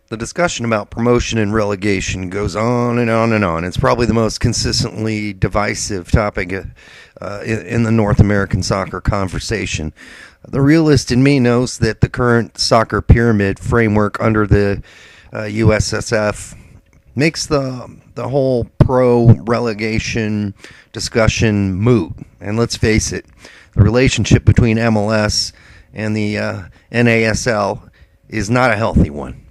The discussion about promotion and relegation goes on and on and on. It's probably the most consistently divisive topic in the North American soccer conversation. The realist in me knows that the current soccer pyramid framework under the USSF makes the whole pro-relegation discussion moot. And let's face it, the relationship between MLS and the NASL is not a healthy one.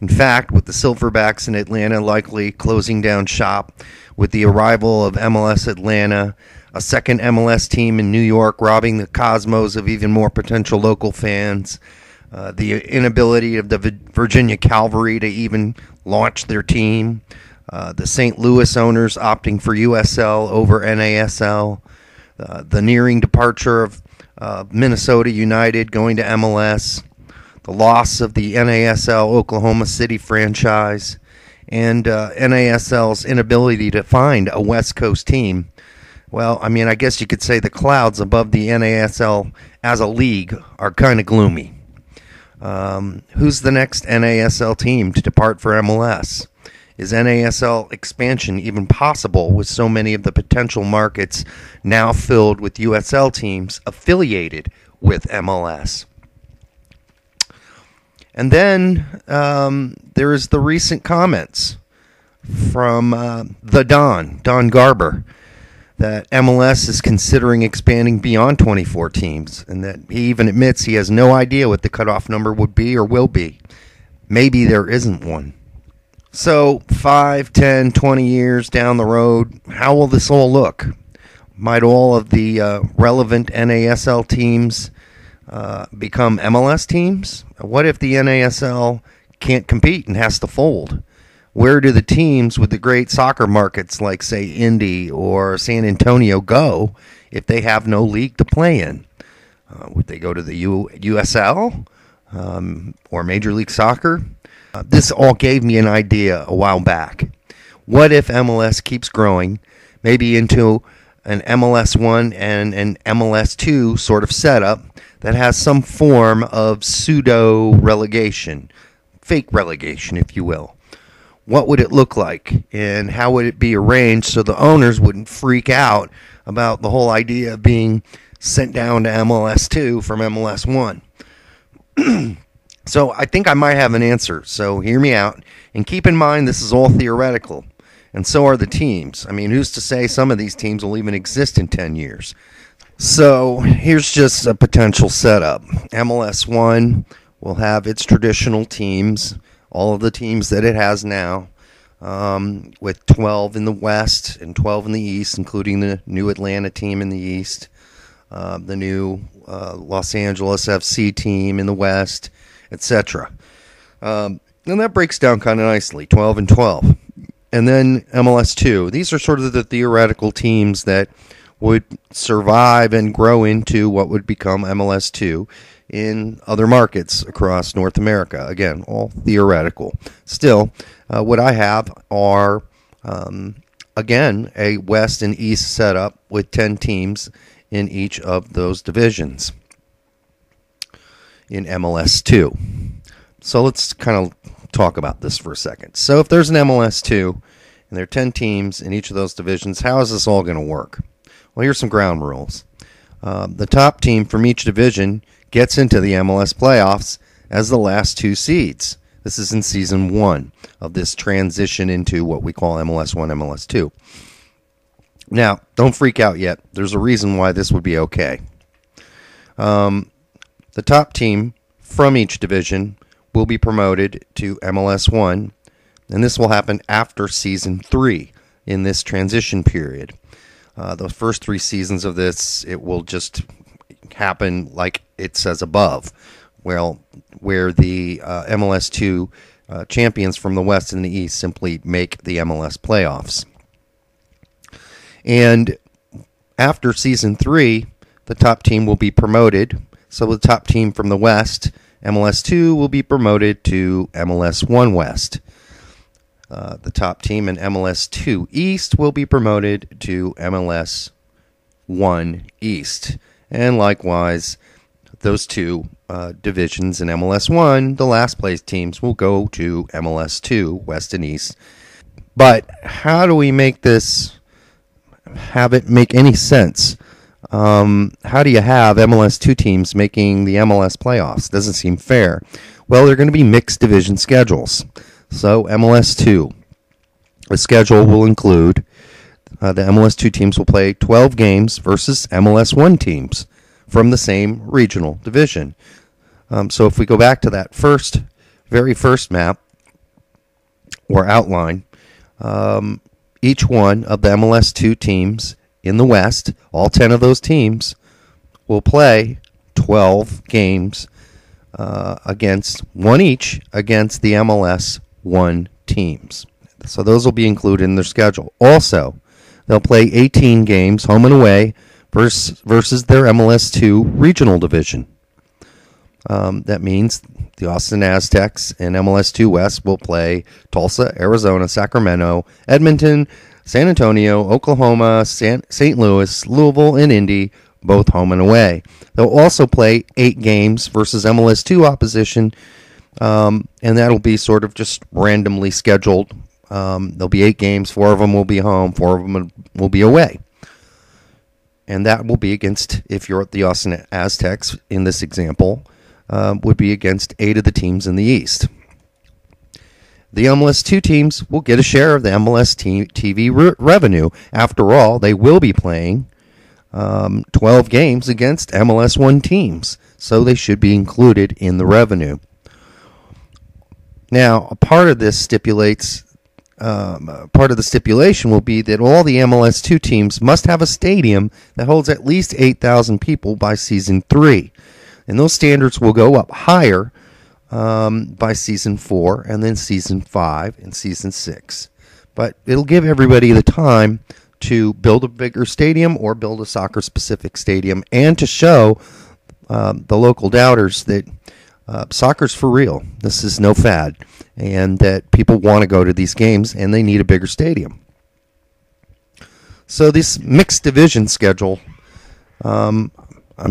In fact, with the Silverbacks in Atlanta likely closing down shop, with the arrival of MLS Atlanta, a second MLS team in New York robbing the Cosmos of even more potential local fans, the inability of the Virginia Cavalry to even launch their team, the St. Louis owners opting for USL over NASL, the nearing departure of Minnesota United going to MLS, the loss of the NASL Oklahoma City franchise, and NASL's inability to find a West Coast team. Well, I mean, I guess you could say the clouds above the NASL as a league are kind of gloomy. Who's the next NASL team to depart for MLS? Is NASL expansion even possible with so many of the potential markets now filled with USL teams affiliated with MLS? And then there is the recent comments from the Don Garber, that MLS is considering expanding beyond 24 teams, and that he even admits he has no idea what the cutoff number would be or will be. Maybe there isn't one. So 5, 10, 20 years down the road, how will this all look? Might all of the relevant NASL teams become MLS teams? What if the NASL can't compete and has to fold? Where do the teams with the great soccer markets like, say, Indy or San Antonio go if they have no league to play in? Would they go to the USL or Major League Soccer? This all gave me an idea a while back. What if MLS keeps growing, maybe into an MLS1 and an MLS2 sort of setup that has some form of pseudo relegation, fake relegation, if you will? What would it look like, and how would it be arranged so the owners wouldn't freak out about the whole idea of being sent down to MLS2 from MLS1? So I think I might have an answer, so hear me out, and keep in mind this is all theoretical, and so are the teams. I mean, who's to say some of these teams will even exist in 10 years? So here's just a potential setup. MLS1 will have its traditional teams, all of the teams that it has now, with 12 in the West and 12 in the East, including the new Atlanta team in the East, the new Los Angeles FC team in the West, etc. And that breaks down kind of nicely, 12 and 12. And then MLS2. These are sort of the theoretical teams that would survive and grow into what would become MLS2 in other markets across North America. Again, all theoretical. Still, what I have are, again, a West and East setup with 10 teams in each of those divisions in MLS2. So let's kind of talk about this for a second. So if there's an MLS2 and there are 10 teams in each of those divisions, how is this all going to work? Well, here's some ground rules. The top team from each division gets into the MLS playoffs as the last two seeds. This is in Season 1 of this transition into what we call MLS1, MLS2. Now, don't freak out yet. There's a reason why this would be okay. The top team from each division will be promoted to MLS1, and this will happen after Season 3 in this transition period. The first 3 seasons of this, it will just happen like it says above, well, where the MLS2 champions from the West and the East simply make the MLS playoffs. And after Season 3, the top team will be promoted. So the top team from the West, MLS2, will be promoted to MLS1 West. The top team in MLS2 East will be promoted to MLS1 East. And likewise, those two divisions in MLS1, the last place teams will go to MLS2, West and East. But how do we make this, have it make any sense? How do you have MLS2 teams making the MLS playoffs? Doesn't seem fair. Well, they're going to be mixed division schedules. So MLS2, the schedule will include the MLS2 teams will play 12 games versus MLS1 teams from the same regional division. So if we go back to that very first map or outline, each one of the MLS2 teams in the West, all 10 of those teams, will play 12 games against one each against the MLS1 teams. So those will be included in their schedule. Also, they'll play 18 games home and away versus their MLS2 regional division. That means the Austin Aztecs and MLS2 West will play Tulsa, Arizona, Sacramento, Edmonton, San Antonio, Oklahoma, St. Louis, Louisville, and Indy, both home and away. They'll also play 8 games versus MLS2 opposition, and that'll be sort of just randomly scheduled. There'll be 8 games, 4 of them will be home, 4 of them will be away. And that will be against, if you're at the Austin Aztecs in this example, would be against 8 of the teams in the East. The MLS2 teams will get a share of the MLS TV revenue. After all, they will be playing 12 games against MLS1 teams, so they should be included in the revenue. Now, a part of this stipulates, part of the stipulation will be that all the MLS2 teams must have a stadium that holds at least 8,000 people by Season 3. And those standards will go up higher by Season 4, and then Season 5, and Season 6. But it'll give everybody the time to build a bigger stadium or build a soccer-specific stadium, and to show the local doubters that soccer's for real. This is no fad, and that people want to go to these games, and they need a bigger stadium. So this mixed division schedule, I'm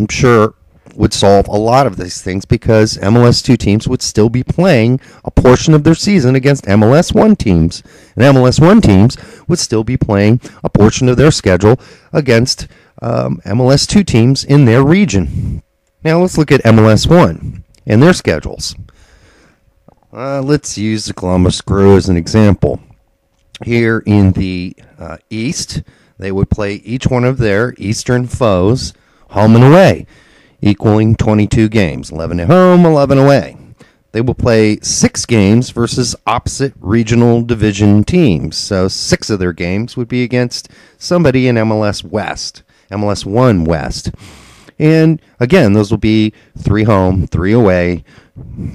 sure, would solve a lot of these things, because MLS2 teams would still be playing a portion of their season against MLS1 teams, and MLS1 teams would still be playing a portion of their schedule against MLS2 teams in their region. Now let's look at MLS1 and their schedules. Let's use the Columbus Crew as an example. Here in the East, they would play each one of their Eastern foes home and away, equaling 22 games, 11 at home, 11 away. They will play 6 games versus opposite regional division teams. So 6 of their games would be against somebody in MLS West, MLS1 West. And again, those will be 3 home, 3 away,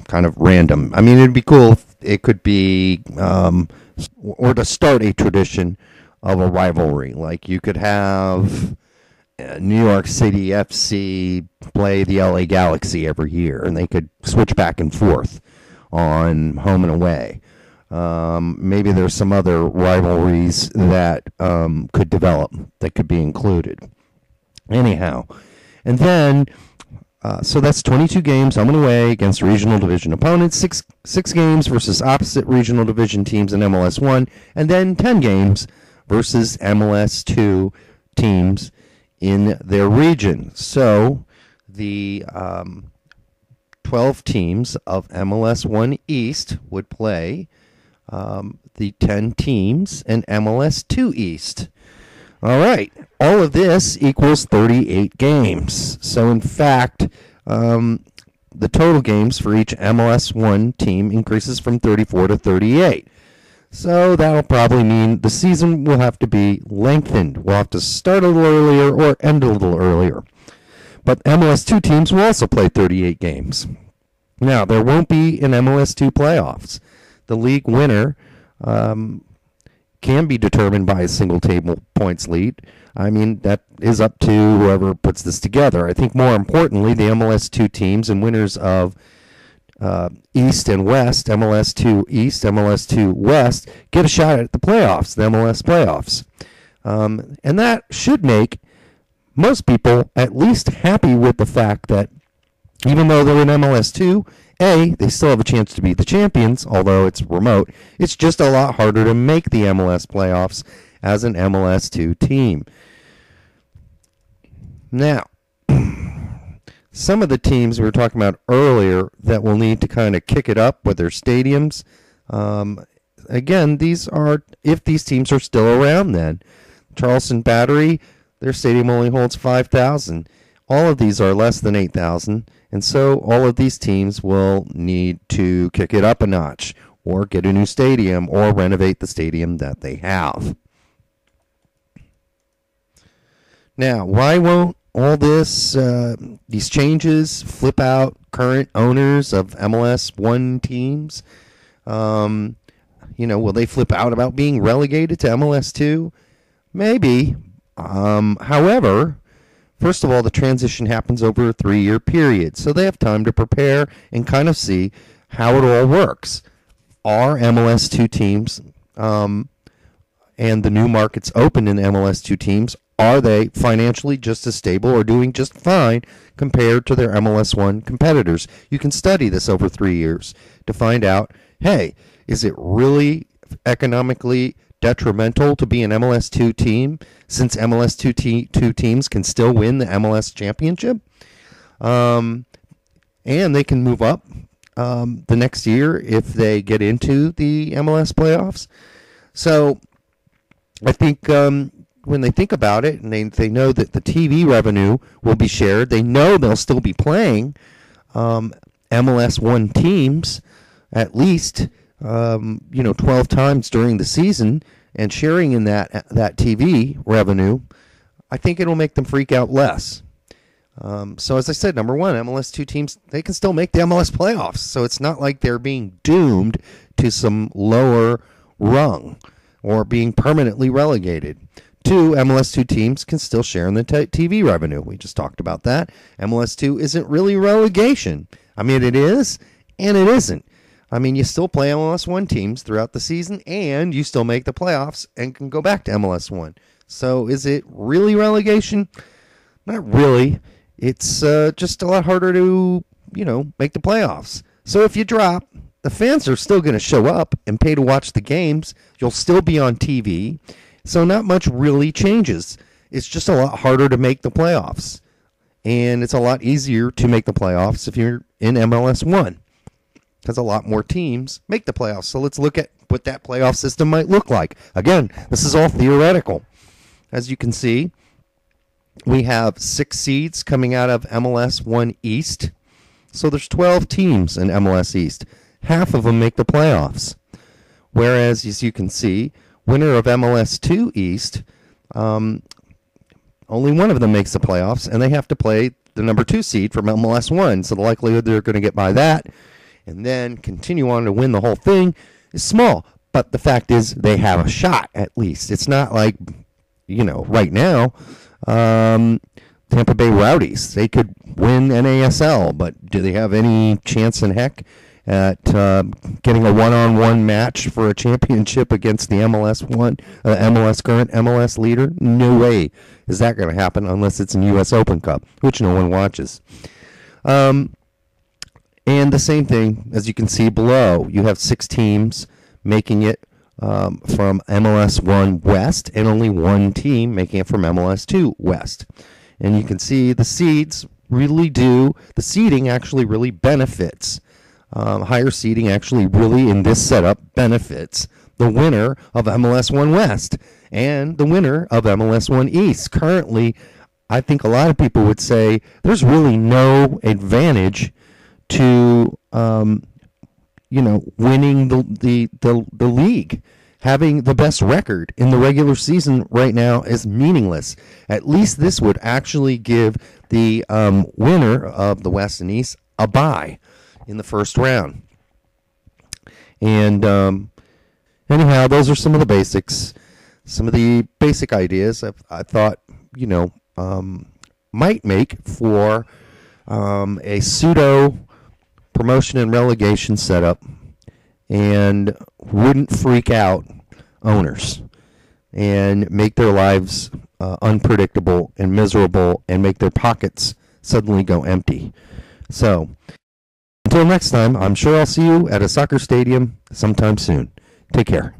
kind of random. I mean, it'd be cool if it could be, or to start a tradition of a rivalry. Like you could have New York City FC play the LA Galaxy every year, and they could switch back and forth on home and away. Maybe there's some other rivalries that could develop that could be included. Anyhow, and then, so that's 22 games home and away against regional division opponents, 6 games versus opposite regional division teams in MLS1, and then 10 games versus MLS2 teams in their region. So the 12 teams of MLS1 East would play the 10 teams in MLS2 East. All right, all of this equals 38 games. So in fact, the total games for each MLS1 team increases from 34 to 38. So that'll probably mean the season will have to be lengthened. We'll have to start a little earlier or end a little earlier. But MLS2 teams will also play 38 games. Now, there won't be an MLS2 playoffs. The league winner can be determined by a single table points lead. I mean, that is up to whoever puts this together. I think more importantly, the MLS2 teams and winners of East and West, MLS2 East, MLS2 West, get a shot at the playoffs, the MLS playoffs. And that should make most people at least happy with the fact that Even though they're in MLS2, they still have a chance to beat the champions, although it's remote. It's just a lot harder to make the MLS playoffs as an MLS2 team. Now, some of the teams we were talking about earlier that will need to kind of kick it up with their stadiums, again, if these teams are still around then. Charleston Battery, their stadium only holds 5,000. All of these are less than 8,000, and so all of these teams will need to kick it up a notch or get a new stadium or renovate the stadium that they have. Now, why won't all these changes flip out current owners of MLS1 teams? Will they flip out about being relegated to MLS2? Maybe. However, first of all, the transition happens over a 3-year period, so they have time to prepare and kind of see how it all works. Are MLS2 teams and the new markets open in MLS2 teams, are they financially just as stable or doing just fine compared to their MLS1 competitors? You can study this over 3 years to find out, hey, is it really economically detrimental to be an MLS2 team since MLS2 teams can still win the MLS championship? And they can move up the next year if they get into the MLS playoffs. So I think when they think about it and they know that the TV revenue will be shared, they know they'll still be playing MLS1 teams at least 12 times during the season and sharing in that TV revenue. I think it'll make them freak out less. So as I said, number one, MLS2 teams, they can still make the MLS playoffs. So it's not like they're being doomed to some lower rung or being permanently relegated. 2, MLS2 teams can still share in the TV revenue. We just talked about that. MLS2 isn't really relegation. I mean, it is and it isn't. I mean, you still play MLS1 teams throughout the season, and you still make the playoffs and can go back to MLS1. So is it really relegation? Not really. It's just a lot harder to, make the playoffs. So if you drop, the fans are still going to show up and pay to watch the games. You'll still be on TV. So not much really changes. It's just a lot harder to make the playoffs. And it's a lot easier to make the playoffs if you're in MLS1. Because a lot more teams make the playoffs. So let's look at what that playoff system might look like. Again, this is all theoretical. As you can see, we have 6 seeds coming out of MLS1 East. So there's 12 teams in MLS East. Half of them make the playoffs. Whereas, as you can see, winner of MLS2 East, only one of them makes the playoffs, and they have to play the number 2 seed from MLS1. So the likelihood they're going to get by that and then continue on to win the whole thing is small. But the fact is they have a shot at least. It's not like, right now, Tampa Bay Rowdies, they could win NASL, but do they have any chance in heck at getting a one-on-one match for a championship against the MLS current MLS leader? No way is that going to happen unless it's in U.S. Open Cup, which no one watches. And the same thing, as you can see below, you have 6 teams making it from MLS1 West and only 1 team making it from MLS2 West. And you can see the seeding actually really benefits. Higher seeding actually really, in this setup, benefits the winner of MLS1 West and the winner of MLS1 East. Currently, I think a lot of people would say there's really no advantage to winning the league. Having the best record in the regular season right now is meaningless. At least this would actually give the winner of the West and East a bye in the first round. And anyhow, those are some of the basics. Some of the basic ideas I thought, might make for a pseudo promotion and relegation setup and wouldn't freak out owners and make their lives unpredictable and miserable and make their pockets suddenly go empty. So, until next time, I'm sure I'll see you at a soccer stadium sometime soon. Take care.